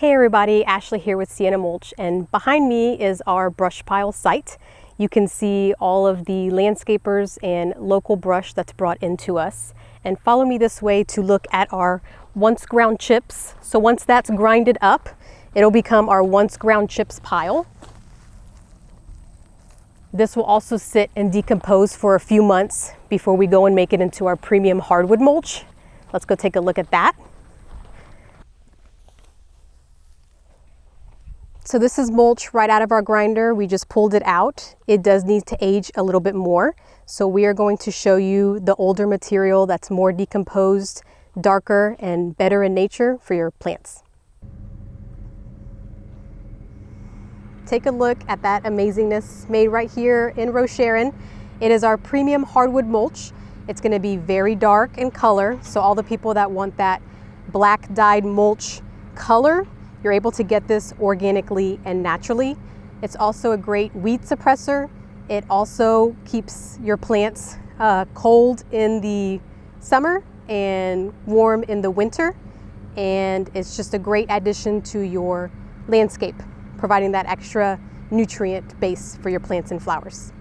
Hey everybody, Ashley here with Sienna Mulch, and behind me is our brush pile site. You can see all of the landscapers and local brush that's brought into us. And follow me this way to look at our once ground chips. So once that's grinded up, it'll become our once ground chips pile. This will also sit and decompose for a few months before we go and make it into our premium hardwood mulch. Let's go take a look at that. So this is mulch right out of our grinder. We just pulled it out. It does need to age a little bit more. So we are going to show you the older material that's more decomposed, darker, and better in nature for your plants. Take a look at that amazingness made right here in Rosharon. It is our premium hardwood mulch. It's going to be very dark in color. So all the people that want that black dyed mulch color, you're able to get this organically and naturally. It's also a great weed suppressor. It also keeps your plants cold in the summer and warm in the winter. And it's just a great addition to your landscape, providing that extra nutrient base for your plants and flowers.